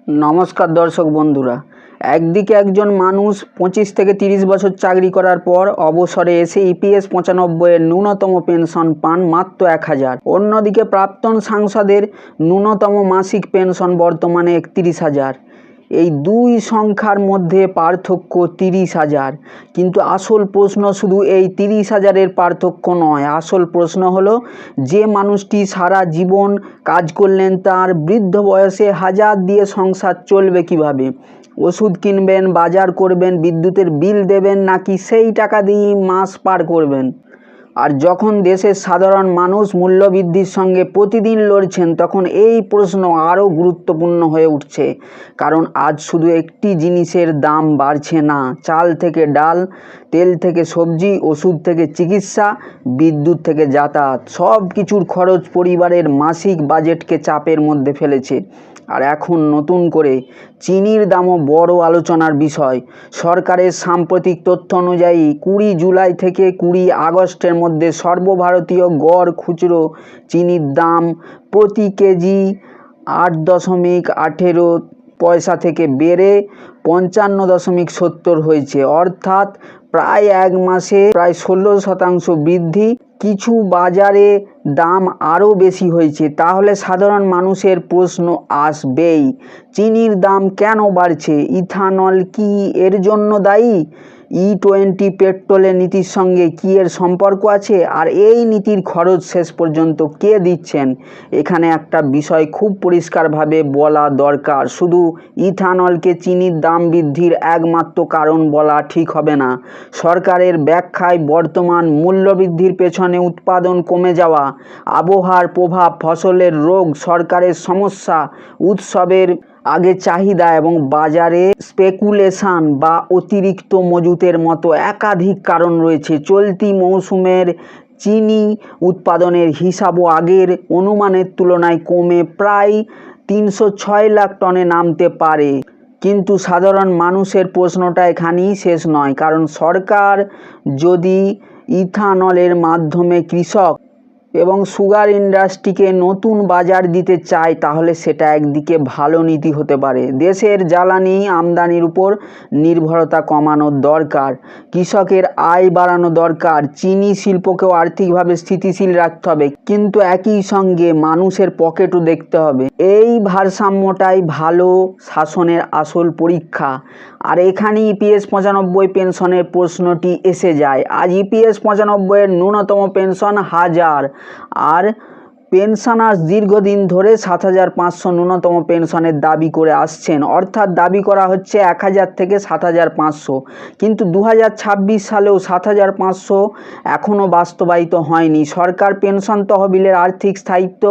নমস্কার দর্শক বন্ধুরা। একদিকে একজন মানুষ 25 থেকে 30 বছর চাকরি করার পর অবসরে এসে ইপিএস 95 এর ন্যূনতম পেনশন পান মাত্র 1000। অন্যদিকে প্রাক্তন সাংসদের ন্যূনতম মাসিক পেনশন বর্তমানে 31,000। এই দুই সংখ্যার মধ্যে পার্থক্য 30,000। কিন্তু আসল প্রশ্ন শুধু এই 30,000-এর পার্থক্য নয়। আসল প্রশ্ন হলো, যে মানুষটি সারা জীবন কাজ করলেন তার বৃদ্ধ বয়সে 1000 দিয়ে সংসার চলবে কিভাবে? ওষুধ কিনবেন, বাজার করবেন, বিদ্যুতের বিল দেবেন, নাকি সেই টাকা দিয়ে মাস পার করবেন? আর যখন দেশের সাধারণ মানুষ মূল্যবৃদ্ধির সঙ্গে প্রতিদিন লড়ছেন, তখন এই প্রশ্ন আরও গুরুত্বপূর্ণ হয়ে উঠছে। কারণ আজ শুধু একটি জিনিসের দাম বাড়ছে না, চাল থেকে ডাল, তেল থেকে সবজি, ওষুধ থেকে চিকিৎসা, বিদ্যুৎ থেকে যাতায়াত, সব কিছুর খরচ পরিবারের মাসিক বাজেটকে চাপের মধ্যে ফেলেছে। আর এখন নতুন করে চিনির দামও বড় আলোচনার বিষয়। সরকারের সাম্প্রতিক তথ্য অনুযায়ী 20 জুলাই থেকে 20 আগস্টের মধ্যে সর্বভারতীয় গড় খুচরো চিনির দাম প্রতি কেজি 8.18 পয়সা থেকে বেড়ে 55.70 হয়েছে, অর্থাৎ প্রায় এক মাসে প্রায় 16% বৃদ্ধি। কিছু বাজারে দাম আরও বেশি হয়েছে। তাহলে সাধারণ মানুষের প্রশ্ন আসবেই, চিনির দাম কেন বাড়ছে? ইথানল কি এর জন্য দায়ী? E20 পেট্রোলের নীতির সঙ্গে কি এর সম্পর্ক আছে? আর এই নীতির খরচ শেষ পর্যন্ত কে দিচ্ছেন? এখানে একটা বিষয় খুব পরিষ্কারভাবে বলা দরকার। শুধু ইথানলকে চিনির দাম বৃদ্ধির একমাত্র কারণ বলা ঠিক হবে না। সরকারের ব্যাখ্যায় বর্তমান মূল্যবৃদ্ধির পেছনে উৎপাদন কমে যাওয়া, আবহাওয়ার প্রভাব, ফসলের রোগ, সরকারের সমস্যা, উৎসবের আগে চাহিদা এবং বাজারে স্পেকুলেশন বা অতিরিক্ত মজুতের মতো একাধিক কারণ রয়েছে। চলতি মৌসুমের চিনি উৎপাদনের হিসাবও আগের অনুমানের তুলনায় কমে প্রায় 306 লাখ টনে নামতে পারে। কিন্তু সাধারণ মানুষের প্রশ্নটা এখানেই শেষ নয়। কারণ সরকার যদি ইথানলের মাধ্যমে কৃষক এবং সুগার ইন্ডাস্ট্রিকে নতুন বাজার দিতে চায়, তাহলে সেটা একদিকে ভালো নীতি হতে পারে। দেশের জ্বালানি আমদানির উপর নির্ভরতা কমানো দরকার, কৃষকের আয় বাড়ানো দরকার, চিনি শিল্পকেও আর্থিকভাবে স্থিতিশীল রাখতে হবে, কিন্তু একই সঙ্গে মানুষের পকেটও দেখতে হবে। এই ভারসাম্যটাই ভালো শাসনের আসল পরীক্ষা। আর এখানেই ইপিএস 95 পেনশনের প্রশ্নটি এসে যায়। আজ ইপিএস 95 এর ন্যূনতম পেনশন 1000। আর পেনশনার্স দীর্ঘদিন ধরে 7,500 ন্যূনতম পেনশনের দাবি করে আসছেন। অর্থাৎ দাবি করা হচ্ছে 1000 থেকে 7,500। কিন্তু 2026 সালেও 7,500 এখনও বাস্তবায়িত হয়নি। সরকার পেনশন তহবিলের আর্থিক স্থায়িত্ব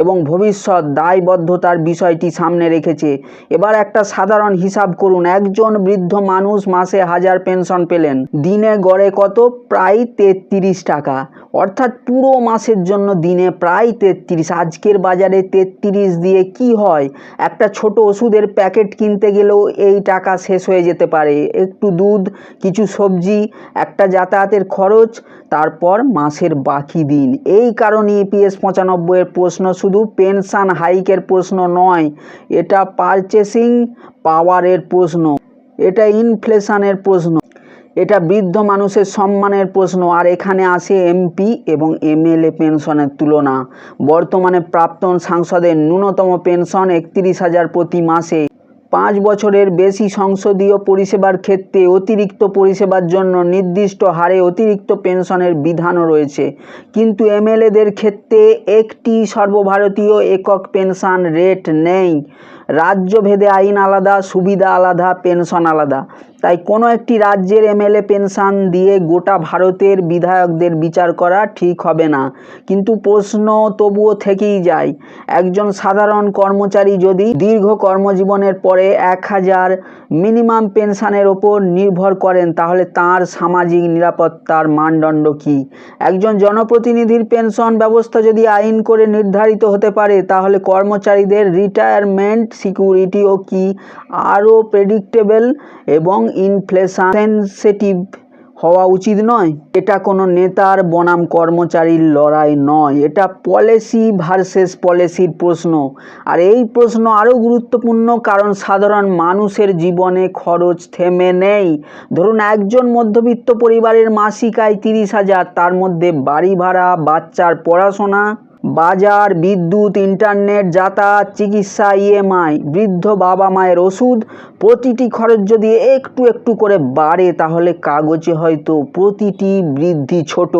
এবং ভবিষ্যৎ দায়বদ্ধতার বিষয়টি সামনে রেখেছে। এবার একটা সাধারণ হিসাব করুন। একজন বৃদ্ধ মানুষ মাসে 1000 পেনশন পেলেন, দিনে গড়ে কত? প্রায় 33 টাকা। অর্থাৎ পুরো মাসের জন্য দিনে প্রায় 33। আজকের বাজারে 33 দিয়ে কি হয়? একটা ছোট ওষুধের প্যাকেট কিনতে গেলেও এই টাকা শেষ হয়ে যেতে পারে। একটু দুধ, কিছু সবজি, একটা যাতায়াতের খরচ, তারপর মাসের বাকি দিন। এই কারণে ইপিএস 95 এর প্রশ্ন শুধু পেনশন হাইকের প্রশ্ন নয়, এটা পারচেসিং পাওয়ারের প্রশ্ন, এটা ইনফ্লেশনের প্রশ্ন, এটা বৃদ্ধ মানুষের সম্মানের প্রশ্ন। আর এখানে আসে এমপি এবং এমএলএ পেনশনের তুলনা। বর্তমানে প্রাক্তন সাংসদের ন্যূনতম পেনশন 31,000 প্রতি মাসে। 5 বছরের বেশি সংসদীয় পরিষেবার ক্ষেত্রে অতিরিক্ত পরিষেবার জন্য নির্দিষ্ট হারে অতিরিক্ত পেনশনের বিধানও রয়েছে। কিন্তু এমএলএদের ক্ষেত্রে একটি সর্বভারতীয় একক পেনশন রেট নেই। রাজ্যভেদে আইন আলাদা, সুবিধা আলাদা, পেনশন আলাদা। তাই কোনো একটি রাজ্যের এমএলএ পেনশন দিয়ে গোটা ভারতের বিধায়কদের বিচার করা ঠিক হবে না। কিন্তু প্রশ্ন তবুও থেকেই যায়, একজন সাধারণ কর্মচারী যদি দীর্ঘ কর্মজীবনের পরে 1000 মিনিমাম পেনশনের ওপর নির্ভর করেন, তাহলে তার সামাজিক নিরাপত্তার মানদণ্ড কি? একজন জনপ্রতিনিধির পেনশন ব্যবস্থা যদি আইন করে নির্ধারিত হতে পারে, তাহলে কর্মচারীদের রিটায়ারমেন্ট সিকিউরিটিও কি আরও প্রেডিক্টেবল এবং ইনফ্লেশন সেনসিটিভ হওয়া উচিত নয়? এটা কোনো নেতার বনাম কর্মচারীর লড়াই নয়, এটা পলিসি ভার্সেস পলিসির প্রশ্ন। আর এই প্রশ্ন আরও গুরুত্বপূর্ণ কারণ সাধারণ মানুষের জীবনে খরচ থেমে নেই। ধরুন একজন মধ্যবিত্ত পরিবারের মাসিক আয় 30,000, তার মধ্যে বাড়ি ভাড়া, বাচ্চার পড়াশোনা, বাজার, বিদ্যুৎ, ইন্টারনেট, যাতায়াত, চিকিৎসা, ইএমআই, বৃদ্ধ বাবা মায়ের ওষুধ। প্রতিটি খরচ যদি একটু একটু করে বাড়ে তাহলে কাগজে হয়তো প্রতিটি বৃদ্ধি ছোট,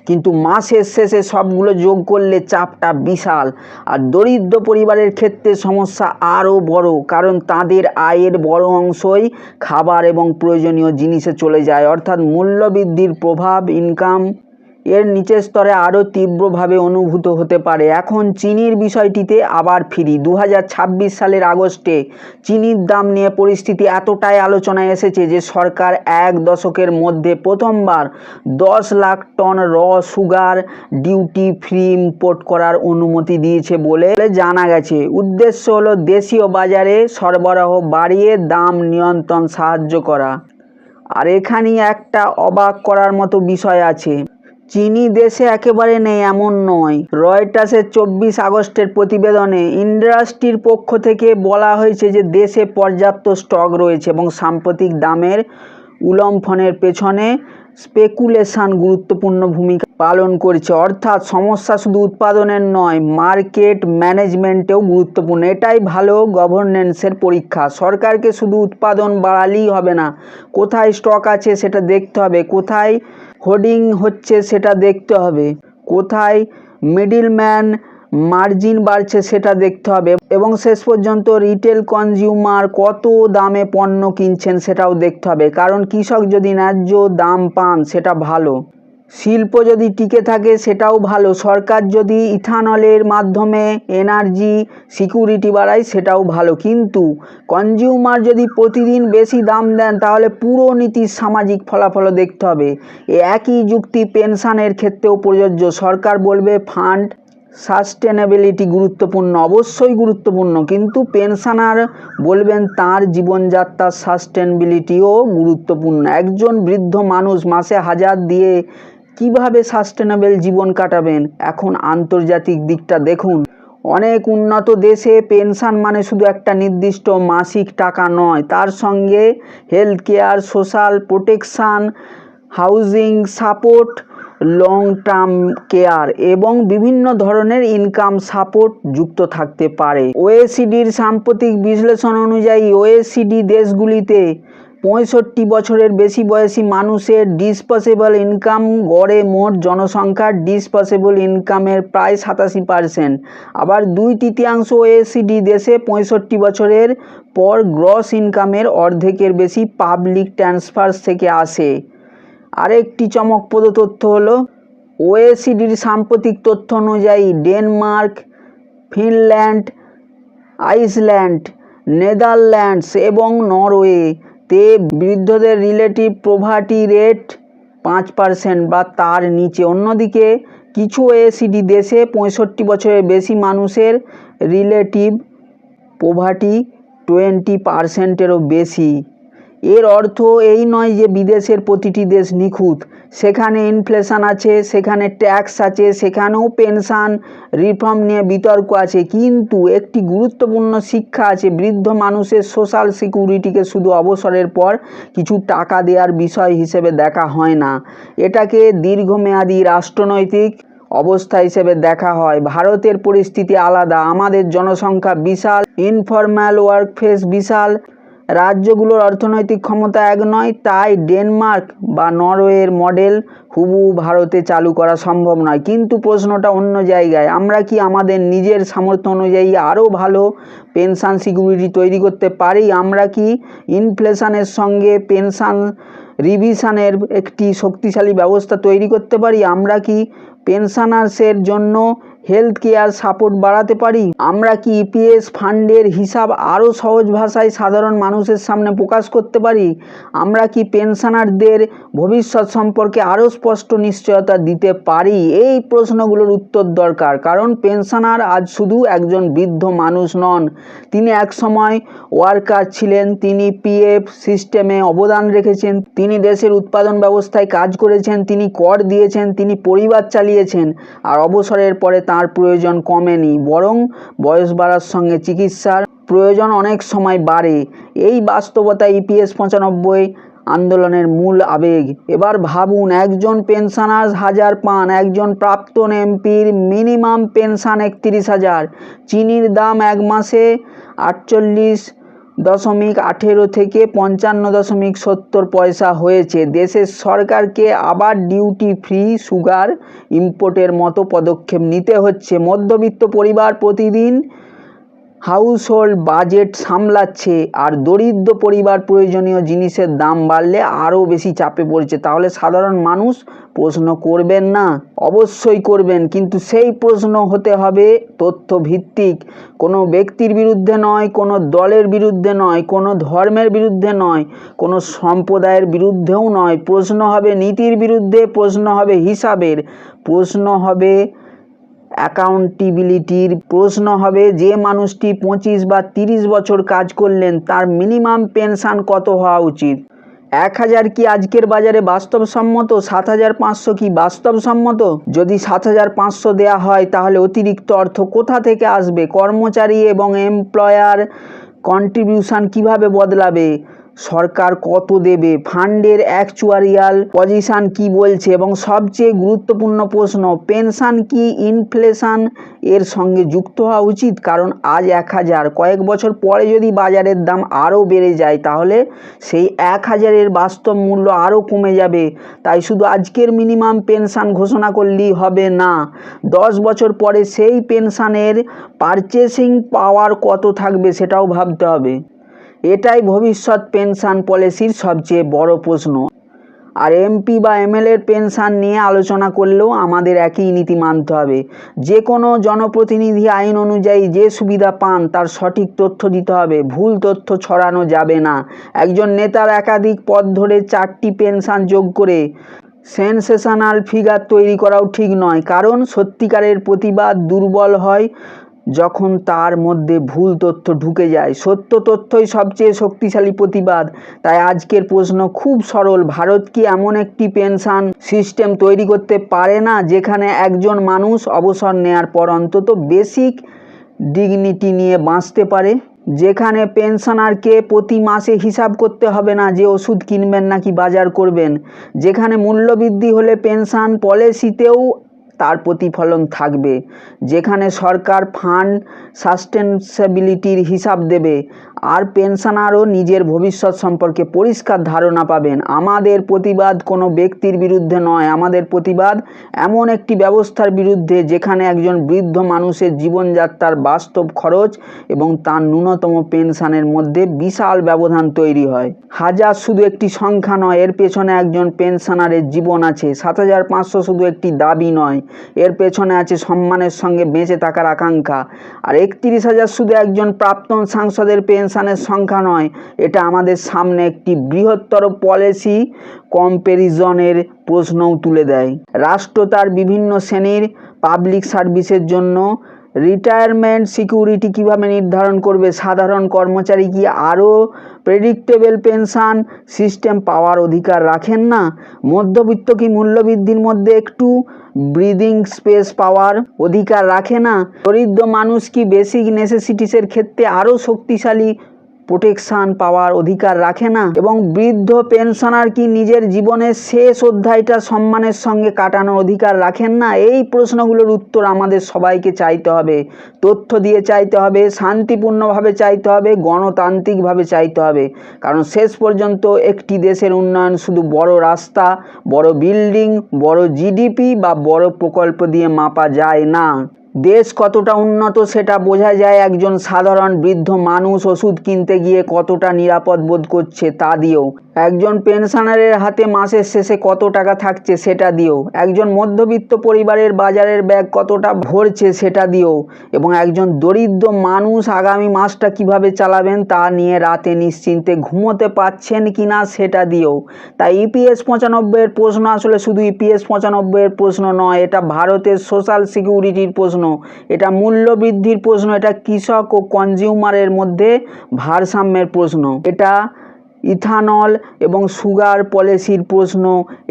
কিন্তু মাসের শেষে সবগুলো যোগ করলে চাপটা বিশাল। আর দরিদ্র পরিবারের ক্ষেত্রে সমস্যা আরও বড়, কারণ তাদের আয়ের বড় অংশই খাবার এবং প্রয়োজনীয় জিনিসে চলে যায়, অর্থাৎ মূল্যবৃদ্ধির প্রভাব ইনকাম এর নিচের স্তরে আরও তীব্রভাবে অনুভূত হতে পারে। এখন চিনির বিষয়টিতে আবার ফিরি। 2026 সালের আগস্টে চিনির দাম নিয়ে পরিস্থিতি এতটাই আলোচনায় এসেছে যে সরকার 1 দশকের মধ্যে প্রথমবার 10 লাখ টন র সুগার ডিউটি ফ্রি ইম্পোর্ট করার অনুমতি দিয়েছে বলে জানা গেছে। উদ্দেশ্য হলো দেশীয় বাজারে সরবরাহ বাড়িয়ে দাম নিয়ন্ত্রণ সাহায্য করা। আর এখানেই একটা অবাক করার মতো বিষয় আছে। চিনি দেশে একেবারে নেই এমন নয়। রয়টার্সের 24 আগস্টের প্রতিবেদনে ইন্ডাস্ট্রির পক্ষ থেকে বলা হয়েছে যে দেশে পর্যাপ্ত স্টক রয়েছে এবং সাম্প্রতিক দামের উল্লম্ফনের পেছনে স্পেকুলেশন গুরুত্বপূর্ণ ভূমিকা পালন করছে। অর্থাৎ সমস্যা শুধু উৎপাদনের নয়, মার্কেট ম্যানেজমেন্টেও গুরুত্বপূর্ণ। এটাই ভালো গভর্নেন্সের পরীক্ষা। সরকারকে শুধু উৎপাদন বাড়ালেই হবে না, কোথায় স্টক আছে সেটা দেখতে হবে, কোথায় হোর্ডিং হচ্ছে সেটা দেখতে হবে, কোথায় মিডলম্যান মার্জিন বাড়ছে সেটা দেখতে হবে, এবং শেষ পর্যন্ত রিটেল কনজিউমার কত দামে পণ্য কিনছেন সেটাও দেখতে হবে। কারণ কৃষক যদি ন্যায্য দাম পান সেটা ভালো, শিল্প যদি টিকে থাকে সেটাও ভালো, সরকার যদি ইথানলের মাধ্যমে এনার্জি সিকিউরিটি বাড়ায় সেটাও ভালো। কিন্তু কনজিউমার যদি প্রতিদিন বেশি দাম দেন তাহলে পুরো নীতির সামাজিক ফলাফলও দেখতে হবে। একই যুক্তি পেনশনের ক্ষেত্রেও প্রযোজ্য। সরকার বলবে ফান্ড সাস্টেনেবিলিটি গুরুত্বপূর্ণ, অবশ্যই গুরুত্বপূর্ণ, কিন্তু পেনশনার বলবেন তার জীবনযাত্রার সাস্টেনেবিলিটিও গুরুত্বপূর্ণ। একজন বৃদ্ধ মানুষ মাসে 1000 দিয়ে কিভাবে সাস্টেনেবল জীবন কাটাবেন? এখন আন্তর্জাতিক দিকটা দেখুন। অনেক উন্নত দেশে পেনশন মানে শুধু একটা নির্দিষ্ট মাসিক টাকা নয়, তার সঙ্গে health care, social protection, housing support, long term care এবং বিভিন্ন ধরনের ইনকাম সাপোর্ট যুক্ত থাকতে পারে। ওএসিডির সাম্প্রতিক বিশ্লেষণ অনুযায়ী ওএসিডি দেশগুলিতে 65 বছরের বেশি বয়সী মানুষের ডিসপোজেবল ইনকাম গড়ে মোট জনসংখ্যার ডিসপোজেবল ইনকামের প্রায় 87%। আবার 2/3 ওএসিডি দেশে 65 বছরের পর গ্রস ইনকামের অর্ধেকের বেশি পাবলিক ট্রান্সফার থেকে আসে। আরেকটি চমকপ্রদ তথ্য হলো ওএসিডির সাম্প্রতিক তথ্য অনুযায়ী ডেনমার্ক, ফিনল্যান্ড, আইসল্যান্ড, নেদারল্যান্ডস এবং নরওয়েতে বৃদ্ধদের রিলেটিভ পভার্টি রেট 5% বা তার নিচে। অন্যদিকে কিছু ওএসিডি দেশে 65 বছরের বেশি মানুষের রিলেটিভ পভার্টি 20%-এরও বেশি। এর অর্থ এই নয় যে বিদেশের প্রতিটি দেশ নিখুঁত। সেখানে ইনফ্লেশন আছে, সেখানে ট্যাক্স আছে, সেখানেও পেনশন রিফর্ম নিয়ে বিতর্ক আছে, কিন্তু একটি গুরুত্বপূর্ণ শিক্ষা আছে। বৃদ্ধ মানুষের সোশ্যাল সিকিউরিটিকে শুধু অবসরের পর কিছু টাকা দেওয়ার বিষয় হিসেবে দেখা হয় না, এটাকে দীর্ঘমেয়াদী রাষ্ট্রনৈতিক অবস্থা হিসেবে দেখা হয়। ভারতের পরিস্থিতি আলাদা। আমাদের জনসংখ্যা বিশাল, ইনফর্মাল ওয়ার্কফোর্স বিশাল, রাজ্যগুলোর অর্থনৈতিক ক্ষমতা এক নয়, তাই ডেনমার্ক বা নরওয়ের মডেল হুবহু ভারতে চালু করা সম্ভব নয়। কিন্তু প্রশ্নটা অন্য জায়গায়। আমরা কি আমাদের নিজের সামর্থ্য অনুযায়ী আরও ভালো পেনশন সিকিউরিটি তৈরি করতে পারি? আমরা কি ইনফ্লেশনের সঙ্গে পেনশন রিভিশনের একটি শক্তিশালী ব্যবস্থা তৈরি করতে পারি? আমরা কি পেনশনার্সের জন্য হেলথ কেয়ার সাপোর্ট বাড়াতে পারি? আমরা কি ইপিএস ফান্ডের হিসাব আরও সহজ ভাষায় সাধারণ মানুষের সামনে প্রকাশ করতে পারি? আমরা কি পেনশনারদের ভবিষ্যৎ সম্পর্কে আরও স্পষ্ট নিশ্চয়তা দিতে পারি? এই প্রশ্নগুলোর উত্তর দরকার, কারণ পেনশনার আজ শুধু একজন বৃদ্ধ মানুষ নন, তিনি একসময় ওয়ার্কার ছিলেন, তিনি পিএফ সিস্টেমে অবদান রেখেছেন, তিনি দেশের উৎপাদন ব্যবস্থায় কাজ করেছেন, তিনি কর দিয়েছেন, তিনি পরিবার চালিয়েছেন। আর অবসরের পরে তার প্রয়োজন কমেনি, বরং বয়স বাড়ার সঙ্গে চিকিৎসার প্রয়োজন অনেক সময় বাড়ে। এই বাস্তবতা ইপিএস 95 আন্দোলনের মূল আবেগ। এবার ভাবুন, একজন পেনশনার 1000 পান, একজন প্রাক্তন এমপির মিনিমাম পেনশন 31,000, চিনির দাম এক মাসে 48.18 থেকে 55.70 পয়সা হয়েছে। দেশের সরকারকে আবার ডিউটি ফ্রি সুগার ইম্পোর্টের মতো পদক্ষেপ নিতে হচ্ছে। মধ্যবিত্ত পরিবার প্রতিদিন হাউসহোল্ড বাজেট সামলাচ্ছে, আর দরিদ্র পরিবার প্রয়োজনীয় জিনিসের দাম বাড়লে আরও বেশি চাপে পড়ছে। তাহলে সাধারণ মানুষ প্রশ্ন করবেন না? অবশ্যই করবেন, কিন্তু সেই প্রশ্ন হতে হবে তথ্যভিত্তিক। কোনো ব্যক্তির বিরুদ্ধে নয়, কোনো দলের বিরুদ্ধে নয়, কোনো ধর্মের বিরুদ্ধে নয়, কোনো সম্প্রদায়ের বিরুদ্ধেও নয়। প্রশ্ন হবে নীতির বিরুদ্ধে, প্রশ্ন হবে হিসাবের, প্রশ্ন হবে অ্যাকাউন্টেবিলিটির, প্রশ্ন হবে যে মানুষটি 25 বা 30 বছর কাজ করলেন তার মিনিমাম পেনশন কত হওয়া উচিত। 1000 কি আজকের বাজারে বাস্তবসম্মত? 7,500 কি বাস্তবসম্মত? যদি 7,500 দেয়া হয় তাহলে অতিরিক্ত অর্থ কোথা থেকে আসবে? কর্মচারী এবং এমপ্লয়ার কন্ট্রিবিউশন কিভাবে বদলাবে? সরকার কত দেবে? ফান্ডের অ্যাকচুয়ারিয়াল পজিশন কি বলছে? এবং সবচেয়ে গুরুত্বপূর্ণ প্রশ্ন, পেনশন কি ইনফ্লেশন এর সঙ্গে যুক্ত হওয়া উচিত? কারণ আজ 1000, কয়েক বছর পরে যদি বাজারের দাম আরও বেড়ে যায় তাহলে সেই 1000-এর বাস্তব মূল্য আরও কমে যাবে। তাই শুধু আজকের মিনিমাম পেনশন ঘোষণা করলেই হবে না, 10 বছর পরে সেই পেনশনের পারচেসিং পাওয়ার কত থাকবে সেটাও ভাবতে হবে। এটাই ভবিষ্যৎ পেনশন পলিসির সবচেয়ে বড় প্রশ্ন। আর এমপি বা এমএলএর পেনশন নিয়ে আলোচনা করলেও আমাদের একই নীতি মানতে হবে। যে কোনো জনপ্রতিনিধি আইন অনুযায়ী যে সুবিধা পান তার সঠিক তথ্য দিতে হবে, ভুল তথ্য ছড়ানো যাবে না। একজন নেতার একাধিক পদ ধরে 4টি পেনশন যোগ করে সেনসেশনাল ফিগার তৈরি করাও ঠিক নয়, কারণ সত্যিকারের প্রতিবাদ দুর্বল হয় যখন তার মধ্যে ভুল তথ্য ঢুকে যায়। সত্য তথ্যই সবচেয়ে শক্তিশালী প্রতিবাদ। তাই আজকের প্রশ্ন খুব সরল, ভারত কি এমন একটি পেনশন সিস্টেম তৈরি করতে পারে না যেখানে একজন মানুষ অবসর নেয়ার পর অন্তত বেসিক ডিগনিটি নিয়ে বাঁচতে পারে? যেখানে পেনশনারকে প্রতি মাসে হিসাব করতে হবে না যে ওষুধ কিনবেন নাকি বাজার করবেন? যেখানে মূল্যবৃদ্ধি হলে পেনশন পলিসিতেও তার প্রতিফলন থাকবে? যেখানে সরকার ফান্ড সাস্টেনেবিলিটির হিসাব দেবে আর পেনশনারও নিজের ভবিষ্যৎ সম্পর্কে পরিষ্কার ধারণা পাবেন? আমাদের প্রতিবাদ কোনো ব্যক্তির বিরুদ্ধে নয়, আমাদের প্রতিবাদ এমন একটি ব্যবস্থার বিরুদ্ধে যেখানে একজন বৃদ্ধ মানুষের জীবনযাত্রার বাস্তব খরচ এবং তার ন্যূনতম পেনশনের মধ্যে বিশাল ব্যবধান তৈরি হয়। 1000 শুধু একটি সংখ্যা নয়, এর পেছনে একজন পেনশনারের জীবন আছে। 7,500 শুধু একটি দাবি নয়, এর পেছনে আছে সম্মানের সঙ্গে বেঁচে থাকার আকাঙ্ক্ষা। আর 31,000 শুধু একজন প্রাক্তন সাংসদের পেনশনের সংখ্যা নয়, এটা আমাদের সামনে একটি বৃহত্তর পলিসি কম্প্যারিজনের প্রশ্নও তুলে দেয়। রাষ্ট্র তার বিভিন্ন শ্রেণীর পাবলিক সার্ভিসের জন্য রিটায়ারমেন্ট সিকিউরিটি কিভাবে নির্ধারণ করবে? সাধারণ কর্মচারী কি আরও প্রেডিক্টেবল পেনশন সিস্টেম পাওয়ার অধিকার রাখেন না? মধ্যবিত্ত কি মূল্যবৃদ্ধির মধ্যে একটু ব্রিদিং স্পেস পাওয়ার অধিকার রাখে না? দরিদ্র মানুষ কি বেসিক নেসেসিটিসের ক্ষেত্রে আরও শক্তিশালী প্রোটেকশন পাওয়ার অধিকার রাখে না? এবং বৃদ্ধ পেনশনার কি নিজের জীবনের শেষ অধ্যায়টা সম্মানের সঙ্গে কাটানোর অধিকার রাখেন না? এই প্রশ্নগুলোর উত্তর আমাদের সবাইকে চাইতে হবে, তথ্য দিয়ে চাইতে হবে, শান্তিপূর্ণভাবে চাইতে হবে, গণতান্ত্রিকভাবে চাইতে হবে। কারণ শেষ পর্যন্ত একটি দেশের উন্নয়ন শুধু বড় রাস্তা, বড় বিল্ডিং, বড় জিডিপি বা বড় প্রকল্প দিয়ে মাপা যায় না। দেশ কতটা উন্নত সেটা বোঝা যায় একজন সাধারণ বৃদ্ধ মানুষ ওষুধ কিনতে গিয়ে কতটা নিরাপদ বোধ করছে তা দিয়েও। একজন পেনশনারের হাতে মাসের শেষে কত টাকা থাকছে সেটা দিও। একজন মধ্যবিত্ত পরিবারের বাজারের ব্যাগ কতটা ভরছে সেটা দিও। এবং একজন দরিদ্র মানুষ আগামী মাসটা কিভাবে চালাবেন তা নিয়ে রাতে নিশ্চিন্তে ঘুমোতে পাচ্ছেন কিনা সেটা দিও। তাই ইপিএস 95-এর প্রশ্ন আসলে শুধু ইপিএস 95-এর প্রশ্ন নয়, এটা ভারতের সোশ্যাল সিকিউরিটির প্রশ্ন, এটা মূল্যবৃদ্ধির প্রশ্ন, এটা কৃষক ও কনজিউমারের মধ্যে ভারসাম্যের প্রশ্ন, এটা ইথানল এবং সুগার পলিসির প্রশ্ন,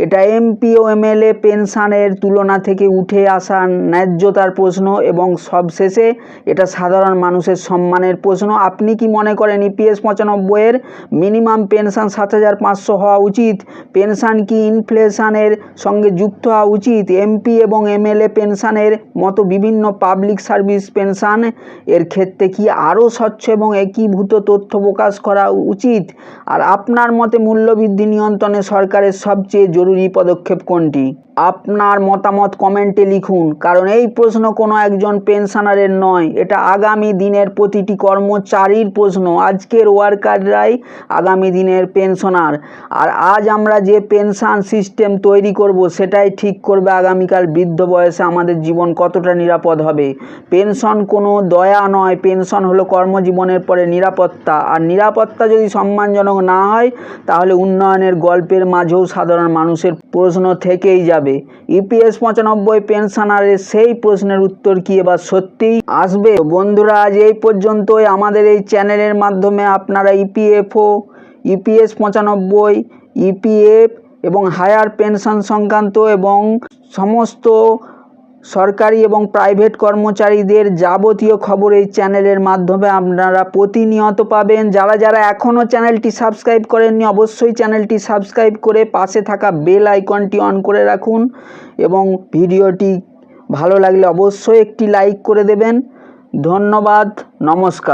এটা এমপি ও এমএলএ পেনশনের তুলনা থেকে উঠে আসা ন্যায্যতার প্রশ্ন এবং সবশেষে এটা সাধারণ মানুষের সম্মানের প্রশ্ন। আপনি কি মনে করেন ইপিএস 95-এর মিনিমাম পেনশন 7,500 হওয়া উচিত? পেনশন কি ইনফ্লেশনের সঙ্গে যুক্ত হওয়া উচিত? এমপি এবং এমএলএ পেনশনের মতো বিভিন্ন পাবলিক সার্ভিস পেনশন এর ক্ষেত্রে কি আরও স্বচ্ছ এবং একীভূত তথ্য প্রকাশ করা উচিত? আর আপনার মতে মূল্যবৃদ্ধি নিয়ন্ত্রণে সরকারের সবচেয়ে জরুরি পদক্ষেপ কোনটি? আপনার মতামত কমেন্টে লিখুন, কারণ এই প্রশ্ন কোনো একজন পেনশনারের নয়, এটা আগামী দিনের প্রতিটি কর্মচারীর প্রশ্ন। আজকের ওয়ার্কাররাই আগামী দিনের পেনশনার। আর আজ আমরা যে পেনশন সিস্টেম তৈরি করব সেটাই ঠিক করবে আগামীকাল বৃদ্ধ বয়সে আমাদের জীবন কতটা নিরাপদ হবে। পেনশন কোনো দয়া নয়, পেনশন হলো কর্মজীবনের পরে নিরাপত্তা। আর নিরাপত্তা যদি সম্মানজনক না হয় তাহলে উন্নয়নের গল্পের মাঝেও সাধারণ মানুষের প্রশ্ন থেকেই যাবে। ইপিএস 95 পেনশনারের সেই প্রশ্নের উত্তর কি এবার সত্যিই আসবে? বন্ধুরা, আজ এই পর্যন্তই। আমাদের এই চ্যানেলের মাধ্যমে আপনারা ইপিএফও, ইপিএস 95, ইপিএফ এবং হায়ার পেনশন সংক্রান্ত এবং সমস্ত সরকারি এবং প্রাইভেট কর্মচারীদের যাবতীয় খবর এই চ্যানেলের মাধ্যমে আপনারা প্রতিনিয়ত পাবেন। যারা যারা এখনও চ্যানেলটি সাবস্ক্রাইব করেননি অবশ্যই চ্যানেলটি সাবস্ক্রাইব করে পাশে থাকা বেল আইকনটি অন করে রাখুন এবং ভিডিওটি ভালো লাগলে অবশ্যই একটি লাইক করে দেবেন। ধন্যবাদ, নমস্কার।